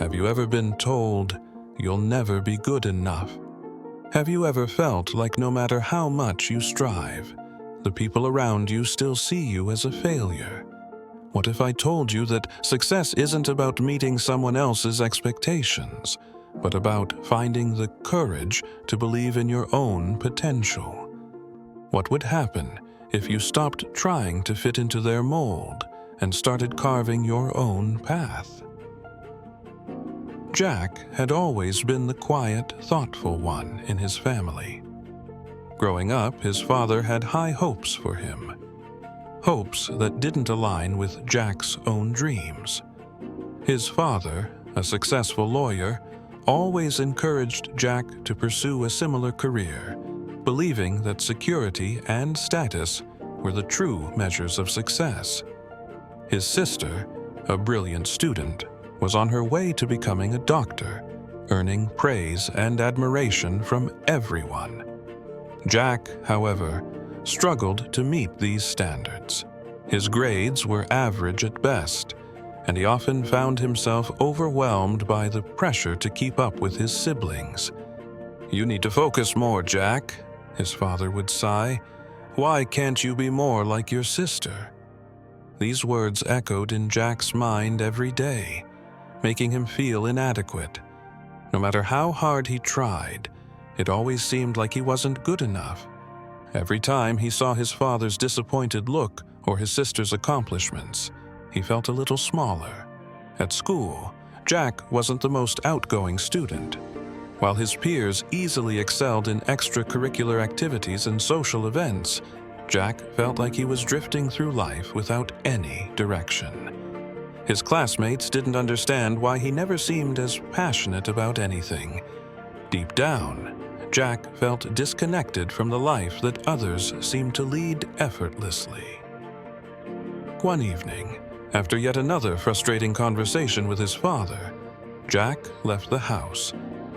Have you ever been told you'll never be good enough? Have you ever felt like no matter how much you strive, the people around you still see you as a failure? What if I told you that success isn't about meeting someone else's expectations, but about finding the courage to believe in your own potential? What would happen if you stopped trying to fit into their mold and started carving your own path? Jack had always been the quiet, thoughtful one in his family. Growing up, his father had high hopes for him. Hopes that didn't align with Jack's own dreams. His father, a successful lawyer, always encouraged Jack to pursue a similar career, believing that security and status were the true measures of success. His sister, a brilliant student, was on her way to becoming a doctor, earning praise and admiration from everyone. Jack, however, struggled to meet these standards. His grades were average at best, and he often found himself overwhelmed by the pressure to keep up with his siblings. "You need to focus more, Jack," his father would sigh. "Why can't you be more like your sister?" These words echoed in Jack's mind every day, making him feel inadequate. No matter how hard he tried, it always seemed like he wasn't good enough. Every time he saw his father's disappointed look or his sister's accomplishments, he felt a little smaller. At school, Jack wasn't the most outgoing student. While his peers easily excelled in extracurricular activities and social events, Jack felt like he was drifting through life without any direction. His classmates didn't understand why he never seemed as passionate about anything. Deep down, Jack felt disconnected from the life that others seemed to lead effortlessly. One evening, after yet another frustrating conversation with his father, Jack left the house,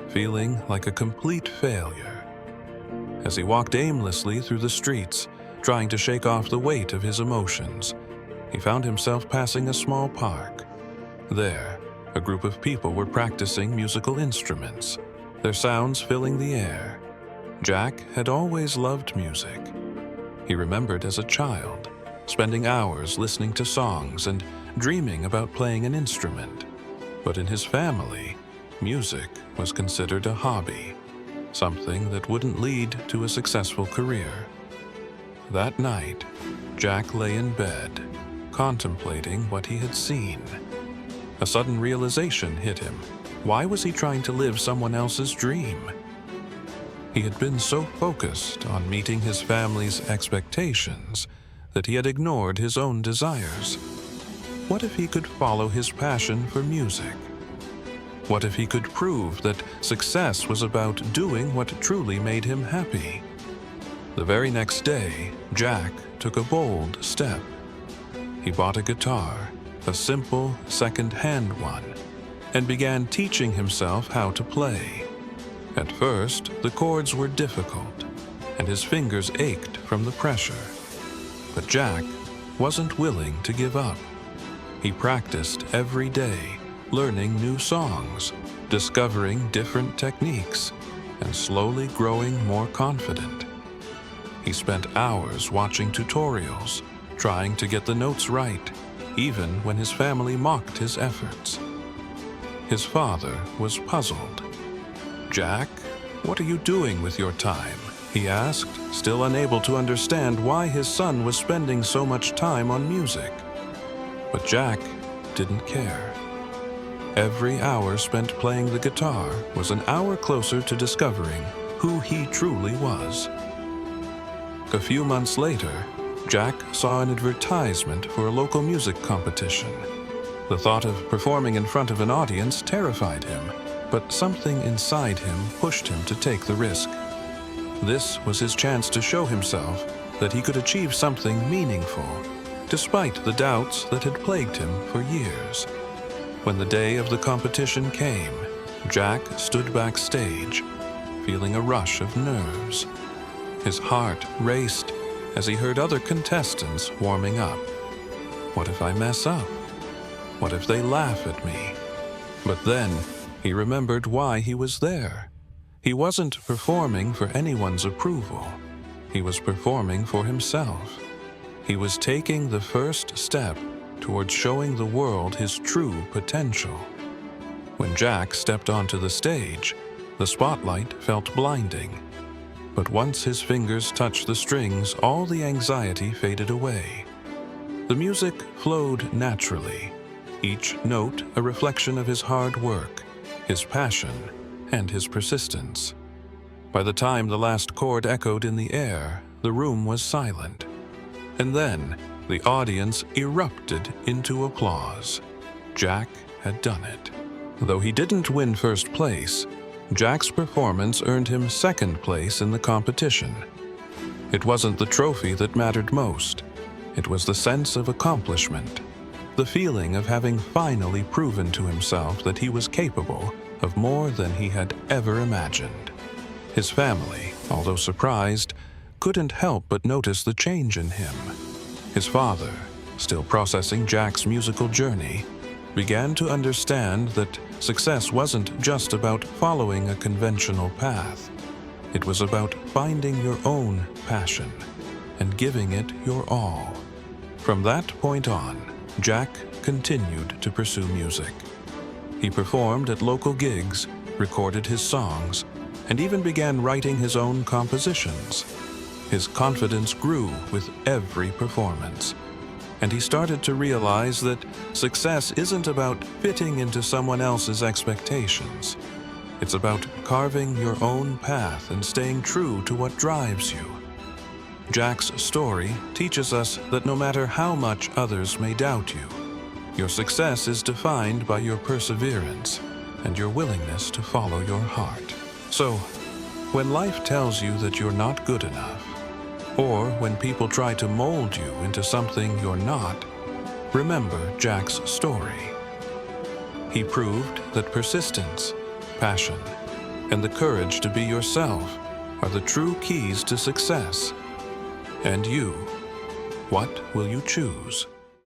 feeling like a complete failure. As he walked aimlessly through the streets, trying to shake off the weight of his emotions, he found himself passing a small park. There, a group of people were practicing musical instruments, their sounds filling the air. Jack had always loved music. He remembered as a child, spending hours listening to songs and dreaming about playing an instrument. But in his family, music was considered a hobby, something that wouldn't lead to a successful career. That night, Jack lay in bed, contemplating what he had seen. A sudden realization hit him. Why was he trying to live someone else's dream? He had been so focused on meeting his family's expectations that he had ignored his own desires. What if he could follow his passion for music? What if he could prove that success was about doing what truly made him happy? The very next day, Jack took a bold step. He bought a guitar, a simple second-hand one, and began teaching himself how to play. At first, the chords were difficult, and his fingers ached from the pressure. But Jack wasn't willing to give up. He practiced every day, learning new songs, discovering different techniques, and slowly growing more confident. He spent hours watching tutorials, trying to get the notes right, even when his family mocked his efforts. His father was puzzled. "Jack, what are you doing with your time?" he asked, still unable to understand why his son was spending so much time on music. But Jack didn't care. Every hour spent playing the guitar was an hour closer to discovering who he truly was. A few months later, Jack saw an advertisement for a local music competition. The thought of performing in front of an audience terrified him, but something inside him pushed him to take the risk. This was his chance to show himself that he could achieve something meaningful, despite the doubts that had plagued him for years. When the day of the competition came, Jack stood backstage, feeling a rush of nerves. His heart raced as he heard other contestants warming up. What if I mess up? What if they laugh at me? But then, he remembered why he was there. He wasn't performing for anyone's approval. He was performing for himself. He was taking the first step towards showing the world his true potential. When Jack stepped onto the stage, the spotlight felt blinding. But once his fingers touched the strings, all the anxiety faded away. The music flowed naturally, each note a reflection of his hard work, his passion, and his persistence. By the time the last chord echoed in the air, the room was silent. And then, the audience erupted into applause. Jack had done it. Though he didn't win first place, Jack's performance earned him second place in the competition. It wasn't the trophy that mattered most. It was the sense of accomplishment, the feeling of having finally proven to himself that he was capable of more than he had ever imagined. His family, although surprised, couldn't help but notice the change in him. His father, still processing Jack's musical journey, began to understand that success wasn't just about following a conventional path. It was about finding your own passion and giving it your all. From that point on, Jack continued to pursue music. He performed at local gigs, recorded his songs, and even began writing his own compositions. His confidence grew with every performance, and he started to realize that success isn't about fitting into someone else's expectations. It's about carving your own path and staying true to what drives you. Jack's story teaches us that no matter how much others may doubt you, your success is defined by your perseverance and your willingness to follow your heart. So, when life tells you that you're not good enough, or when people try to mold you into something you're not, remember Jack's story. He proved that persistence, passion, and the courage to be yourself are the true keys to success. And you, what will you choose?